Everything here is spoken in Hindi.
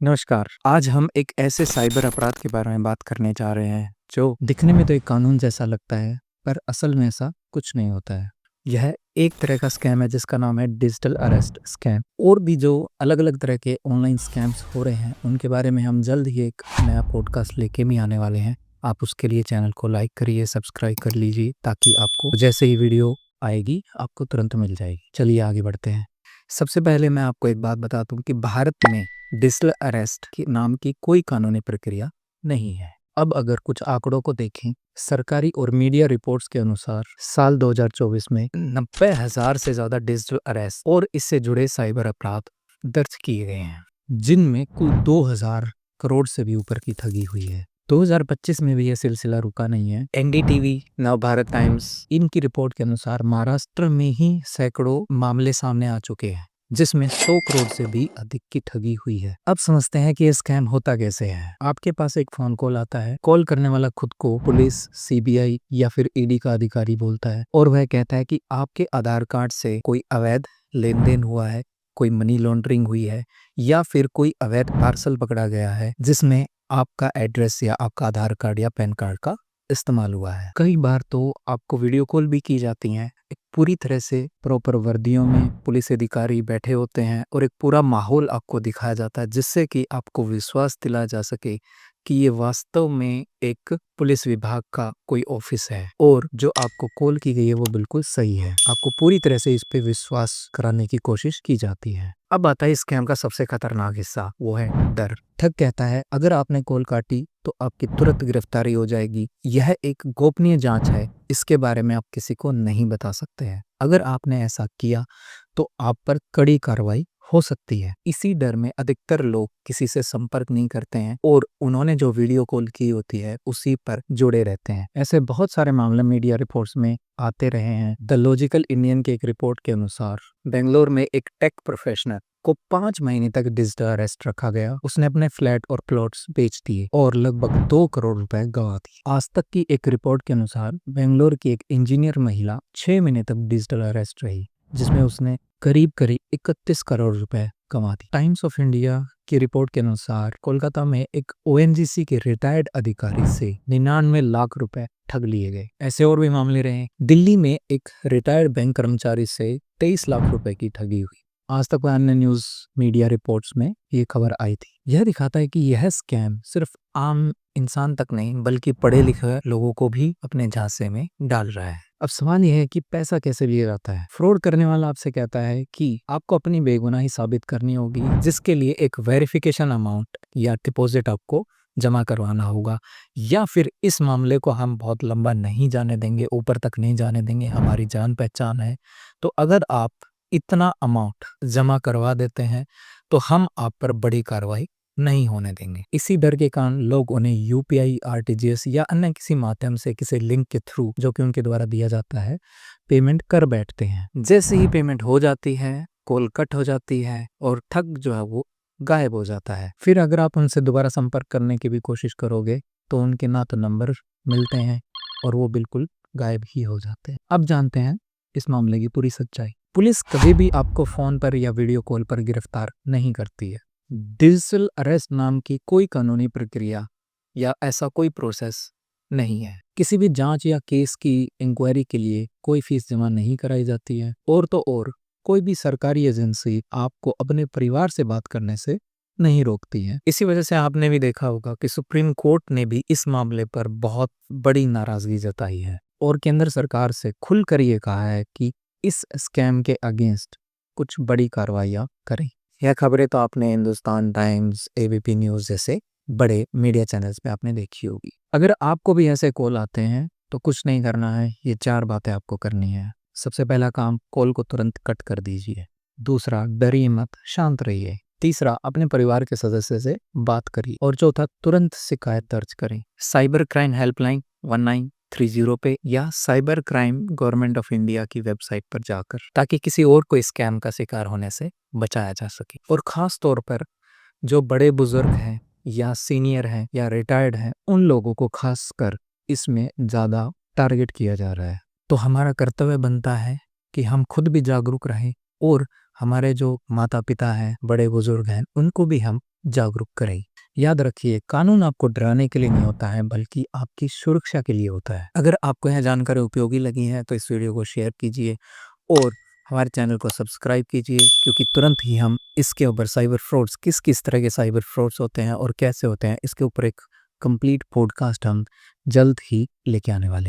नमस्कार। आज हम एक ऐसे साइबर अपराध के बारे में बात करने जा रहे हैं जो दिखने में तो एक कानून जैसा लगता है, पर असल में ऐसा कुछ नहीं होता है। यह एक तरह का स्कैम है जिसका नाम है डिजिटल अरेस्ट स्कैम। और भी जो अलग अलग तरह के ऑनलाइन स्कैम्स हो रहे हैं उनके बारे में हम जल्द ही एक नया पॉडकास्ट लेके भी आने वाले हैं। आप उसके लिए चैनल को लाइक करिए, सब्सक्राइब कर लीजिए ताकि आपको जैसे ही वीडियो आएगी आपको तुरंत मिल जाएगी। चलिए आगे बढ़ते हैं। सबसे पहले मैं आपको एक बात बता दूं कि भारत में डिजिटल अरेस्ट के नाम की कोई कानूनी प्रक्रिया नहीं है। अब अगर कुछ आंकड़ों को देखें, सरकारी और मीडिया रिपोर्ट्स के अनुसार साल 2024 में 90,000 से ज्यादा डिजिटल अरेस्ट और इससे जुड़े साइबर अपराध दर्ज किए गए हैं, जिनमें कुल 2,000 करोड़ से भी ऊपर की ठगी हुई है। 2025 में भी यह सिलसिला रुका नहीं है। एनडीटीवी, नवभारत टाइम्स, इनकी रिपोर्ट के अनुसार महाराष्ट्र में ही सैकड़ों मामले सामने आ चुके हैं जिसमें 100 करोड़ से भी अधिक की ठगी हुई है। अब समझते हैं कि ये स्कैम होता कैसे है। आपके पास एक फोन कॉल आता है। कॉल करने वाला खुद को पुलिस, सीबीआई या फिर ईडी का अधिकारी बोलता है और वह कहता है कि आपके आधार कार्ड से कोई अवैध लेन देन हुआ है, कोई मनी लॉन्ड्रिंग हुई है या फिर कोई अवैध पार्सल पकड़ा गया है जिसमें आपका एड्रेस या आपका आधार कार्ड या पैन कार्ड का इस्तेमाल हुआ है। कई बार तो आपको वीडियो कॉल भी की जाती हैं। एक पूरी तरह से प्रॉपर वर्दियों में पुलिस अधिकारी बैठे होते हैं और एक पूरा माहौल आपको दिखाया जाता है जिससे कि आपको विश्वास दिलाया जा सके कि ये वास्तव में एक पुलिस विभाग का कोई ऑफिस है और जो आपको कॉल की गई है वो बिल्कुल सही है। आपको पूरी तरह से इस पे विश्वास कराने की कोशिश की जाती है। अब आता है स्कैम का सबसे खतरनाक हिस्सा, वो है डर। ठग कहता है अगर आपने कॉल काटी तो आपकी तुरंत गिरफ्तारी हो जाएगी। यह एक गोपनीय जांच है, इसके बारे में आप किसी को नहीं बता सकते हैं। अगर आपने ऐसा किया तो आप पर कड़ी कार्रवाई हो सकती है। इसी डर में अधिकतर लोग किसी से संपर्क नहीं करते हैं और उन्होंने जो वीडियो कॉल की होती है उसी पर जुड़े रहते हैं। ऐसे बहुत सारे मामले मीडिया रिपोर्ट्स में आते रहे हैं। द लॉजिकल इंडियन के एक रिपोर्ट के अनुसार बेंगलोर में एक टेक प्रोफेशनल को 5 महीने तक डिजिटल अरेस्ट रखा गया। उसने अपने फ्लैट और प्लॉट्स बेच दिए और लगभग 2 करोड़ रुपए गंवा दिए। आज तक की एक रिपोर्ट के अनुसार बेंगलोर की एक इंजीनियर महिला 6 महीने तक डिजिटल अरेस्ट रही जिसमें उसने करीब करीब 31 करोड़ रुपए कमा दिए। टाइम्स ऑफ इंडिया की रिपोर्ट के अनुसार कोलकाता में एक ओएनजीसी के रिटायर्ड अधिकारी से 99 लाख रुपए ठग लिए गए। ऐसे और भी मामले रहे। दिल्ली में एक रिटायर्ड बैंक कर्मचारी से 23 लाख रुपए की ठगी हुई। आज तक अन्य न्यूज मीडिया रिपोर्ट्स में ये खबर आई थी। यह दिखाता है कि यह स्कैम सिर्फ आम इंसान तक नहीं बल्कि पढ़े लिखे लोगों को भी अपने झांसे में डाल रहा है। अब सवाल यह है कि पैसा कैसे लिया जाता है। फ्रॉड करने वाला आपसे कहता है कि आपको अपनी बेगुनाही साबित करनी होगी, जिसके लिए एक वेरिफिकेशन अमाउंट या डिपॉजिट आपको जमा करवाना होगा, या फिर इस मामले को हम बहुत लंबा नहीं जाने देंगे, ऊपर तक नहीं जाने देंगे, हमारी जान पहचान है, तो अगर आप इतना अमाउंट जमा करवा देते हैं तो हम आप पर बड़ी कार्रवाई नहीं होने देंगे। इसी डर के कारण लोग उन्हें यूपीआई, आरटीजीएस या अन्य किसी माध्यम से किसी लिंक के थ्रू जो कि उनके द्वारा दिया जाता है पेमेंट कर बैठते हैं। जैसे ही पेमेंट हो जाती है कॉल कट हो जाती है और ठग जो है वो गायब हो जाता है। फिर अगर आप उनसे दोबारा संपर्क करने की भी कोशिश करोगे तो उनके ना तो नंबर मिलते हैं और वो बिल्कुल गायब ही हो जाते हैं। अब जानते हैं इस मामले की पूरी सच्चाई। पुलिस कभी भी आपको फोन पर या वीडियो कॉल पर गिरफ्तार नहीं करती है। डिजिटल अरेस्ट नाम की कोई कानूनी प्रक्रिया या ऐसा कोई प्रोसेस नहीं है। किसी भी जांच या केस की इंक्वायरी के लिए कोई फीस जमा नहीं कराई जाती है और तो और कोई भी सरकारी एजेंसी आपको अपने परिवार से बात करने से नहीं रोकती है। इसी वजह से आपने भी देखा होगा कि सुप्रीम कोर्ट ने भी इस मामले पर बहुत बड़ी नाराजगी जताई है और केंद्र सरकार से खुलकर ये कहा है कि इस स्कैम के अगेंस्ट कुछ बड़ी कार्रवाइयां करें। यह खबरें तो आपने हिंदुस्तान टाइम्स, एबीपी न्यूज जैसे बड़े मीडिया चैनल्स पे आपने देखी होगी। अगर आपको भी ऐसे कॉल आते हैं तो कुछ नहीं करना है, ये 4 बातें आपको करनी है। सबसे पहला काम, कॉल को तुरंत कट कर दीजिए। दूसरा, डरिए मत, शांत रहिए। तीसरा, अपने परिवार के सदस्य से बात करिए। और चौथा, तुरंत शिकायत दर्ज करें साइबर क्राइम हेल्पलाइन 1930 पे या cyber crime government of India की वेबसाइट पर जाकर, ताकि किसी और को स्कैम का शिकार होने से बचाया जा सके। और खास तौर पर जो बड़े बुजुर्ग हैं या सीनियर हैं या रिटायर्ड हैं, उन लोगों को खासकर इसमें ज़्यादा टारगेट किया जा रहा है। तो हमारा कर्तव्य बनता है कि हम खुद भी जागरूक रहें और हमारे जो माता पिता हैं, बड़े बुजुर्ग हैं, उनको भी हम जागरूक करें। याद रखिए, कानून आपको डराने के लिए नहीं होता है, बल्कि आपकी सुरक्षा के लिए होता है। अगर आपको यह जानकारी उपयोगी लगी है तो इस वीडियो को शेयर कीजिए और हमारे चैनल को सब्सक्राइब कीजिए, क्योंकि तुरंत ही हम इसके ऊपर साइबर फ्रॉड्स, किस किस तरह के साइबर फ्रॉड्स होते हैं और कैसे होते हैं, इसके ऊपर एक कंप्लीट पॉडकास्ट हम जल्द ही लेके आने वाले हैं।